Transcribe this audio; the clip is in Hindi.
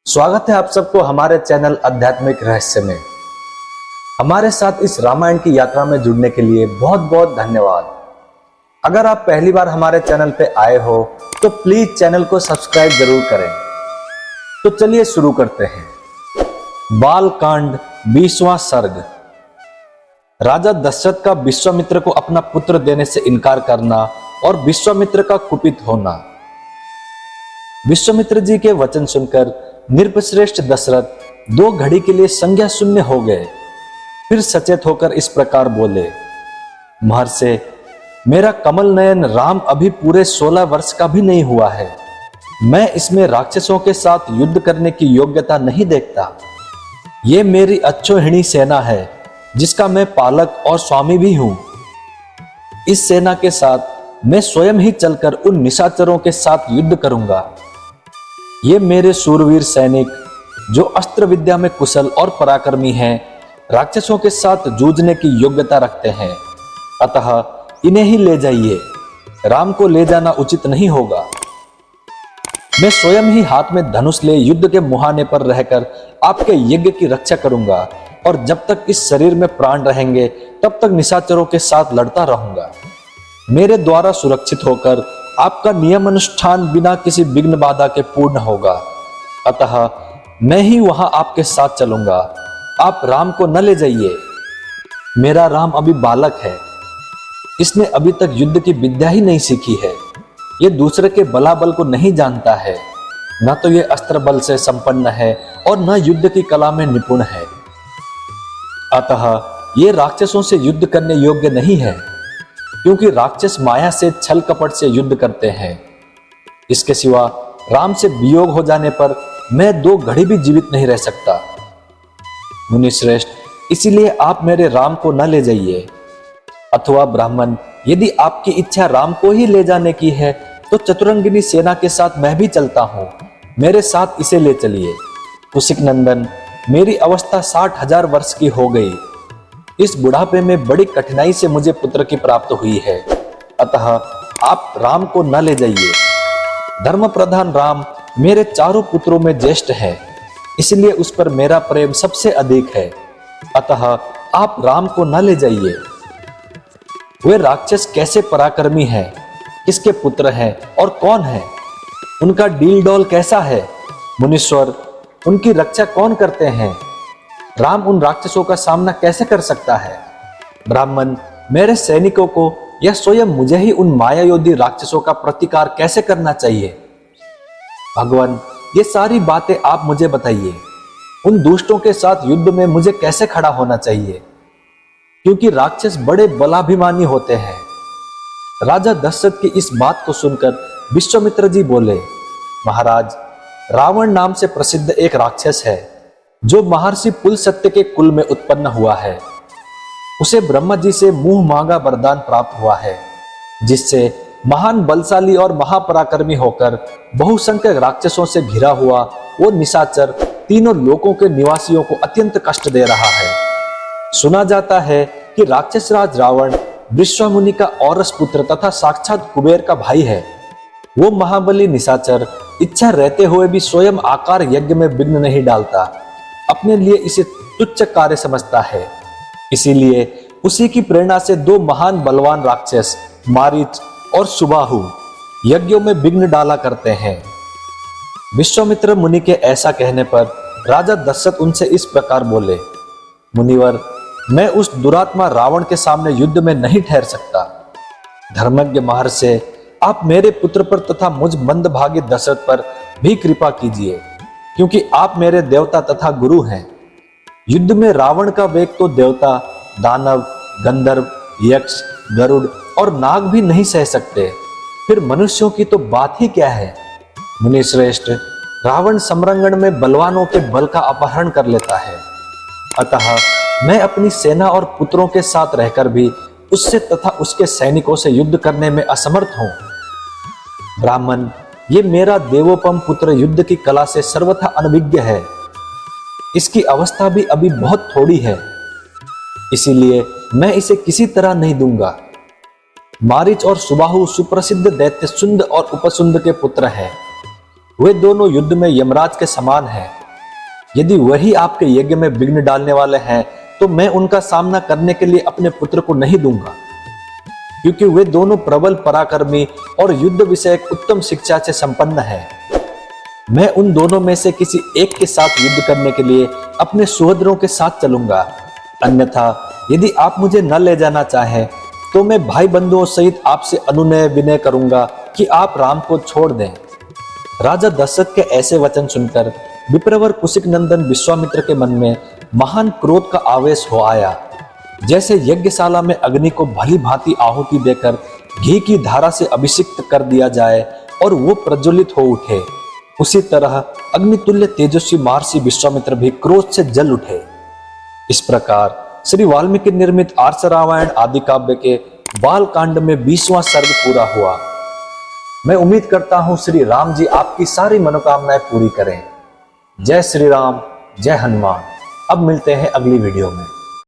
स्वागत है आप सबको हमारे चैनल आध्यात्मिक रहस्य में। हमारे साथ इस रामायण की यात्रा में जुड़ने के लिए बहुत बहुत धन्यवाद। अगर आप पहली बार हमारे चैनल पे आए हो तो प्लीज चैनल को सब्सक्राइब जरूर करें। तो चलिए शुरू करते हैं। बालकांड 20वां सर्ग। राजा दशरथ का विश्वामित्र को अपना पुत्र देने से इनकार करना और विश्वामित्र का कुपित होना। विश्वामित्र जी के वचन सुनकर नृपश्रेष्ठ दशरथ 2 घड़ी के लिए संज्ञा शून्य हो गए। फिर सचेत होकर इस प्रकार बोले, महर्षि, मेरा कमल नयन राम अभी पूरे 16 वर्ष का भी नहीं हुआ है। मैं इसमें राक्षसों के साथ युद्ध करने की योग्यता नहीं देखता। ये मेरी अक्षोहिणी सेना है जिसका मैं पालक और स्वामी भी हूं। इस सेना के साथ मैं स्वयं ही चलकर उन निशाचरों के साथ युद्ध करूंगा। ये मेरे सूरवीर सैनिक जो अस्त्र विद्या में कुशल और पराक्रमी हैं, राक्षसों के साथ जूझने की योग्यता रखते हैं। अतः इन्हें ही ले जाइए। राम को ले जाना उचित नहीं होगा। मैं स्वयं ही हाथ में धनुष ले युद्ध के मुहाने पर रहकर आपके यज्ञ की रक्षा करूंगा और जब तक इस शरीर में प्राण रहेंगे तब तक निशाचरों के साथ लड़ता रहूंगा। मेरे द्वारा सुरक्षित होकर आपका नियम अनुष्ठान बिना किसी विघ्न बाधा के पूर्ण होगा। अतः मैं ही वहां आपके साथ चलूंगा। आप राम को न ले जाइए। मेरा राम अभी बालक है। इसने अभी तक युद्ध की विद्या ही नहीं सीखी है। ये दूसरे के बलाबल को नहीं जानता है। न तो ये अस्त्र बल से संपन्न है और न युद्ध की कला में निपुण है। अतः ये राक्षसों से युद्ध करने योग्य नहीं है, क्योंकि राक्षस माया से छल कपट से युद्ध करते हैं। इसके सिवा राम से वियोग हो जाने पर मैं 2 घड़ी भी जीवित नहीं रह सकता। मुनिश्रेष्ठ, इसीलिए आप मेरे राम को न ले जाइए। अथवा ब्राह्मण, यदि आपकी इच्छा राम को ही ले जाने की है तो चतुरंगिनी सेना के साथ मैं भी चलता हूं। मेरे साथ इसे ले चलिए। कुशिक नंदन, मेरी अवस्था 60,000 वर्ष की हो गई। इस बुढ़ापे में बड़ी कठिनाई से मुझे पुत्र की प्राप्त हुई है। अतः आप राम को न ले जाइए। धर्म प्रधान राम मेरे चारों पुत्रों में ज्येष्ठ है, इसलिए उस पर मेरा प्रेम सबसे अधिक है। अतः आप राम को न ले जाइए। वे राक्षस कैसे पराक्रमी हैं, किसके पुत्र हैं और कौन है, उनका डील डोल कैसा है, मुनीश्वर, उनकी रक्षा कौन करते हैं, राम उन राक्षसों का सामना कैसे कर सकता है। ब्राह्मण, मेरे सैनिकों को या स्वयं मुझे ही उन मायायोधी राक्षसों का प्रतिकार कैसे करना चाहिए। भगवान, ये सारी बातें आप मुझे बताइए। उन दुष्टों के साथ युद्ध में मुझे कैसे खड़ा होना चाहिए, क्योंकि राक्षस बड़े बलाभिमानी होते हैं। राजा दशरथ की इस बात को सुनकर विश्वामित्र जी बोले, महाराज, रावण नाम से प्रसिद्ध एक राक्षस है जो महर्षि पुलस्त्य के कुल में उत्पन्न हुआ है। उसे ब्रह्मा जी से मुंह मांगा वरदान प्राप्त हुआ है, जिससे महान बलशाली और महापराक्रमी होकर बहुसंख्यक राक्षसों से घिरा हुआ वो निशाचर तीनों लोकों के निवासियों को अत्यंत कष्ट दे रहा है। सुना जाता है कि राक्षस राज रावण विश्वामुनि का औरस पुत्र तथा साक्षात कुबेर का भाई है। वो महाबली निशाचर इच्छा रहते हुए भी स्वयं आकार यज्ञ में विघ्न नहीं डालता, अपने लिए इसे तुच्छ कार्य समझता है। इसीलिए उसी की प्रेरणा से 2 महान बलवान राक्षस मारीच और सुबाहु यज्ञों में विघ्न डाला करते हैं। विश्वामित्र मुनि के ऐसा कहने पर राजा दशरथ उनसे इस प्रकार बोले, मुनिवर, मैं उस दुरात्मा रावण के सामने युद्ध में नहीं ठहर सकता। धर्मज्ञ महर्षि, आप मेरे पुत्र पर तथा मुझ मंदभागी दशरथ पर भी कृपा कीजिए, क्योंकि आप मेरे देवता तथा गुरु हैं। युद्ध में रावण का वेग तो देवता, दानव, गंधर्व, यक्ष, गरुड़ और नाग भी नहीं सह सकते, फिर मनुष्यों की तो बात ही क्या है। मुनिश्रेष्ठ, रावण समरंगण में बलवानों के बल का अपहरण कर लेता है। अतः मैं अपनी सेना और पुत्रों के साथ रहकर भी उससे तथा उसके सैनिकों से युद्ध करने में असमर्थ हूं। ब्राह्मण, ये मेरा देवोपम पुत्र युद्ध की कला से सर्वथा अनभिज्ञ है। इसकी अवस्था भी अभी बहुत थोड़ी है, इसीलिए मैं इसे किसी तरह नहीं दूंगा। मारीच और सुबाहु सुप्रसिद्ध दैत्य सुंद और उपसुंद के पुत्र हैं। वे दोनों युद्ध में यमराज के समान हैं। यदि वही आपके यज्ञ में विघ्न डालने वाले हैं तो मैं उनका सामना करने के लिए अपने पुत्र को नहीं दूंगा, क्योंकि वे दोनों प्रबल पराक्रमी और युद्ध विषयक उत्तम शिक्षा से संपन्न हैं। मैं उन दोनों में से किसी एक के साथ युद्ध करने के लिए अपने सुहृदों के साथ चलूंगा, अन्यथा यदि आप मुझे न ले जाना चाहें तो मैं भाई बंधुओं सहित आपसे अनुनय विनय करूंगा कि आप राम को छोड़ दें। राजा दशरथ के ऐसे वचन सुनकर विप्रवर कुशिक नंदन विश्वामित्र के मन में महान क्रोध का आवेश हो आया। जैसे यज्ञशाला में अग्नि को भली भांति आहुति देकर घी की धारा से अभिषिक्त कर दिया जाए और वो प्रज्वलित हो उठे, उसी तरह अग्नितुल्य तेजस्वी महर्षि विश्वामित्र भी क्रोध से जल उठे। इस प्रकार श्री वाल्मीकि निर्मित आर्ष रामायण आदि काव्य के बाल कांड में 20वां सर्ग पूरा हुआ। मैं उम्मीद करता हूं श्री राम जी आपकी सारी मनोकामनाएं पूरी करें। जय श्री राम, जय हनुमान। अब मिलते हैं अगली वीडियो में।